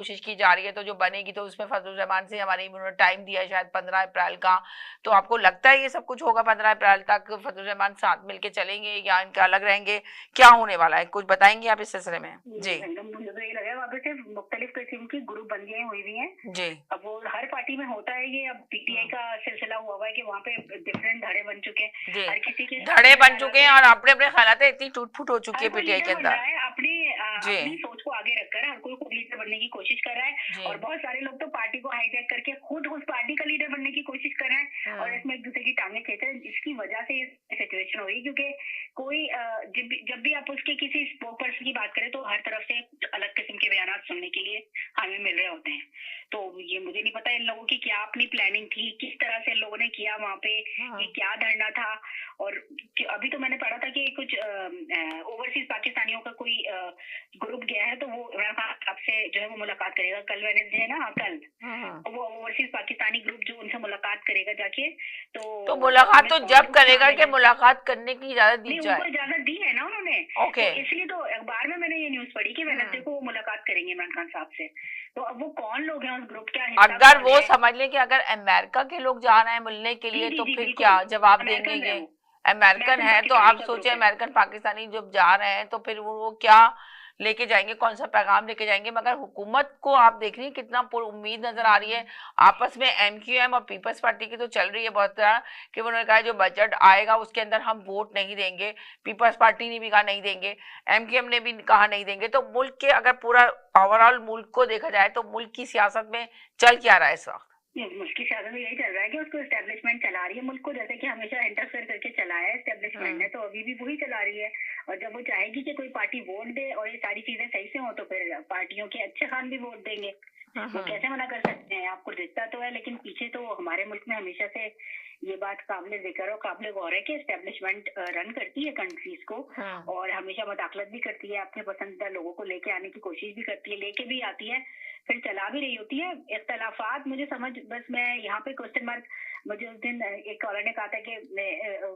कोशिश की जा रही है, तो जो बनेगी तो उसमें फजलुर रहमान से हमारी उन्होंने टाइम दिया है शायद 15 अप्रैल का। तो आपको लगता है ये सब कुछ होगा 15 अप्रैल तक, फजलुर रहमान साथ मिलके चलेंगे या इनका अलग रहेंगे, क्या होने वाला है, कुछ बताएंगे आप इस सिलसिले में? जी मुझे तो ये लगा वहाँ पे सिर्फ मुख्तलिफ किस्म की ग्रुप बंदियां हुई हुई हैं। जी। अब वो हर पार्टी में होता है ये, अब पीटीआई का सिलसिला हुआ है कि वहाँ पे डिफरेंट धड़े बन चुके हैं, जी हर किसी के धड़े बन चुके हैं और अपने अपने हालात इतनी टूट फूट हो चुकी हर है कोई पीटीआई के लीडर बन अंदर। रहा है अपनी जी अपनी सोच को आगे रखकर, हर कोई लीडर बनने की कोशिश कर रहा है। जी और बहुत सारे लोग तो पार्टी को हाईजैक करके खुद उस पार्टी का लीडर बनने की कोशिश कर रहे हैं और इसमें एक दूसरे की टांगे खींच रहे हैं, जिसकी वजह से ये सिचुएशन हो रही है। क्योंकि कोई जब भी आप उसके किसी स्पोक पर्सन की बात करें तो हर तरफ से अलग किस्म के बयान सुनने के लिए हमें मिल रहे होते हैं। तो ये मुझे नहीं पता इन लोगों की क्या अपनी प्लानिंग थी, किस तरह से इन लोगों ने किया वहाँ पे, ये क्या धरना था। और अभी तो मैंने पढ़ा था कि कुछ ओवरसीज पाकिस्तानियों का कोई ग्रुप गया है, तो वो इमरान खान साहब से जो है वो मुलाकात करेगा कल, वेडनेसडे है ना, कल। तो वो ओवरसीज पाकिस्तानी ग्रुप जो उनसे मुलाकात करेगा जाके, तो तो मुलाकात हमें तो कौन जब लोग करेगा शामिल कि है। मुलाकात करने की इजाजत दी नहीं, उनको जाए। इजाजत दी है ना उन्होंने, ओके। तो इसलिए तो अखबार में मैंने ये न्यूज पढ़ी कि वेडनेसडे को वो मुलाकात करेंगे इमरान खान साहब से। तो अब वो कौन लोग हैं उस ग्रुप, क्या हिस्सा अगर कौन वो है। समझ लें कि अगर अमेरिका के लोग जा रहे हैं मिलने के जी लिए जी तो जी फिर क्या बिल्कुल, जवाब देंगे अमेरिकन है ये? वो, अमेरिकन अमेरिकन है तो पाकिस्तानी आप का सोचे ग्रुप है। अमेरिकन पाकिस्तानी जब जा रहे हैं तो फिर वो क्या लेके जाएंगे, कौन सा पैगाम लेके जाएंगे? मगर हुकूमत को आप देख रही हैं कितना उम्मीद नजर आ रही है। आपस में एमक्यूएम और पीपल्स पार्टी की तो चल रही है बहुत तरह कि उन्होंने कहा जो बजट आएगा उसके अंदर हम वोट नहीं देंगे। पीपल्स पार्टी ने भी कहा नहीं देंगे, एमक्यूएम ने भी कहा नहीं देंगे। तो मुल्क के अगर पूरा ओवरऑल मुल्क को देखा जाए तो मुल्क की सियासत में चल क्या रहा है इस वक्त? मुल्क की सियासत में यही चल रहा है कि उसको एस्टेब्लिशमेंट चला रही है मुल्क को, जैसे कि हमेशा इंटरफेयर करके चलाया है एस्टेब्लिशमेंट ने, तो अभी भी वही चला रही है। और जब वो चाहेगी कि कोई पार्टी वोट दे और ये सारी चीजें सही से हो, तो फिर पार्टियों के अच्छे खान भी वोट देंगे। वो कैसे मना कर सकते हैं, आपको दिखता तो है, लेकिन पीछे तो हमारे मुल्क में हमेशा से ये बात काबिल जिक्र और काबिल गौर है कि एस्टेब्लिशमेंट रन करती है कंट्रीज को, और हमेशा मुदाखलत भी करती है, अपने पसंदीदा लोगों को लेके आने की कोशिश भी करती है, लेके भी आती है, फिर चला भी रही होती है। इख्तलाफात मुझे समझ, बस मैं यहाँ पे क्वेश्चन मार्क, मुझे उस दिन एक कॉलर ने कहा था कि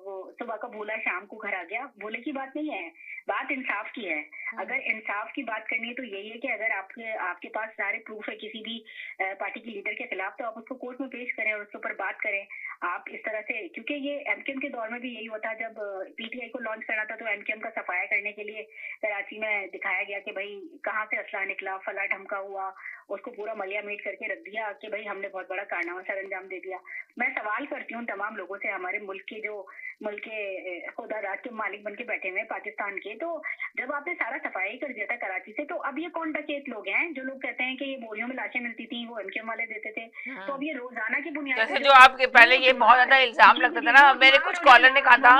वो सुबह को भूला शाम को घर आ गया, भूले की बात नहीं है, बात इंसाफ की है। अगर इंसाफ की बात करनी है तो यही है कि अगर आपके पास सारे प्रूफ है किसी भी पार्टी के लीडर के खिलाफ, तो आप उसको कोर्ट में पेश करें और उसके ऊपर बात करें। आप इस तरह से, क्योंकि ये एमकेएम के दौर में भी यही हुआ था, जब पीटीआई को लॉन्च करना था तो एमकेएम का सफाया करने के लिए कराची में दिखाया गया कि भाई कहाँ से असला निकला, फला ढमका हुआ, उसको पूरा मलिया मीट करके रख दिया कि भाई हमने बहुत बड़ा कारनामा सर अंजाम दे दिया। मैं सवाल करती हूँ तमाम लोगों से, हमारे मुल्क के जो मुल्क के खुदारात के मालिक बन के बैठे हुए पाकिस्तान के, तो जब आपने सारा सफाई कर दिया था कराची से, तो अब ये कौन डकैत लोग हैं जो लोग कहते हैं कि ये बोरियों में लाशें मिलती थी वो एमकेएम वाले देते थे। तो अब ये रोजाना की बुनियाद जैसे पे जो आपके पहले ये बहुत ज्यादा इल्जाम लगता था ना, मेरे कुछ कॉलर ने कहा था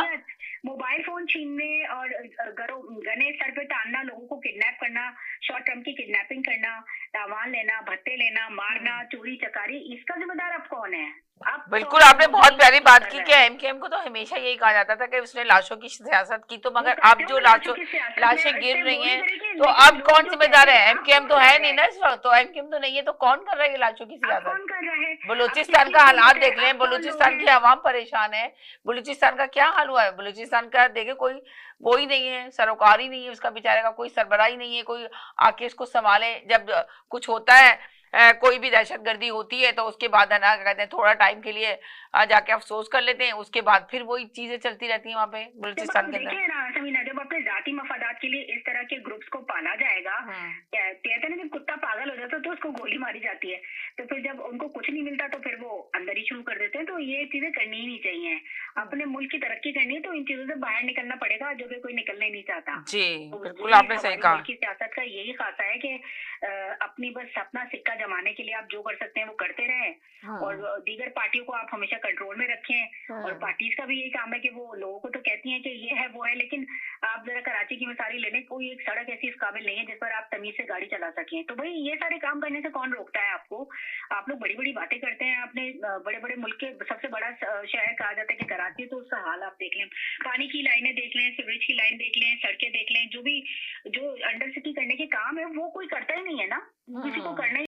मोबाइल फोन छीनने और गने सर पे टांगना, लोगों को किडनैप करना, शॉर्ट टर्म की किडनैपिंग करना, तावान लेना, भत्ते लेना, मारना, चोरी चकारी, इसका जिम्मेदार अब कौन है? बिल्कुल आपने बहुत प्यारी बात की कि एमकेएम को तो हमेशा यही कहा जाता था कि उसने लाशों की सियासत की, तो मगर अब जो लाशें गिर रही हैं तो अब कौन जिम्मेदार है? एमकेएम तो है नहीं ना इस वक्त, तो एमकेएम तो नहीं है, तो कौन कर रहा है लाशों की सियासत? कौन कर रहा है? बलूचिस्तान का हालात देख लें, बलूचिस्तान की आवाम परेशान है। बलूचिस्तान का क्या हाल हुआ है? बलूचिस्तान का देखे कोई वो ही नहीं है, सरोकार ही नहीं है उसका, बेचारे का कोई सरबराह ही नहीं है, कोई आके इसको संभाले। जब कुछ होता है कोई भी दहशतगर्दी होती है तो उसके बाद है ना कहते हैं थोड़ा टाइम के लिए जाके अफसोस कर लेते हैं, उसके बाद फिर वही चीजें चलती रहती हैं वहाँ पे बलूचिस्तान के अंदर। ना समीना, जब अपने जाती मफादात के लिए इस तरह के ग्रुप्स को पाला जाएगा, कहते हैं ना जब कुत्ता पागल हो जाता है तो उसको गोली मारी जाती है, तो फिर जब उनको कुछ नहीं मिलता तो फिर वो अंदर ही शुरू कर देते हैं। तो ये चीजें करनी ही नहीं चाहिए। अपने मुल्क की तरक्की करनी है तो इन चीजों से बाहर निकलना पड़ेगा, जो कि कोई निकलना ही नहीं चाहता। जी तो बिल्कुल आपने सही हमारी कहा। मुल्क की सियासत का यही खासा है कि अपनी बस अपना सिक्का जमाने के लिए आप जो कर सकते हैं वो करते रहें, और दीगर पार्टियों को आप हमेशा कंट्रोल में रखें। और पार्टीज का भी यही काम है कि वो लोगों को तो कहती हैं कि ये है वो है, लेकिन आप जरा कराची की मिसाल ले लें, कोई एक सड़क ऐसी इस काबिल नहीं है जिस पर आप तमीज से गाड़ी चला सकें। तो भाई ये सारे काम करने से कौन रोकता है आपको? आप लोग बड़ी बड़ी बातें करते हैं, आपने बड़े बड़े मुल्क के सबसे बड़ा शहर कहा जाता है कि कराची, तो उसका हाल आप देख लें, पानी की लाइनें देख लें, सीवरेज की लाइन देख लें, सड़कें देख लें, जो अंडर सिटी करने के काम है वो कोई करता ही नहीं है ना, किसी को करना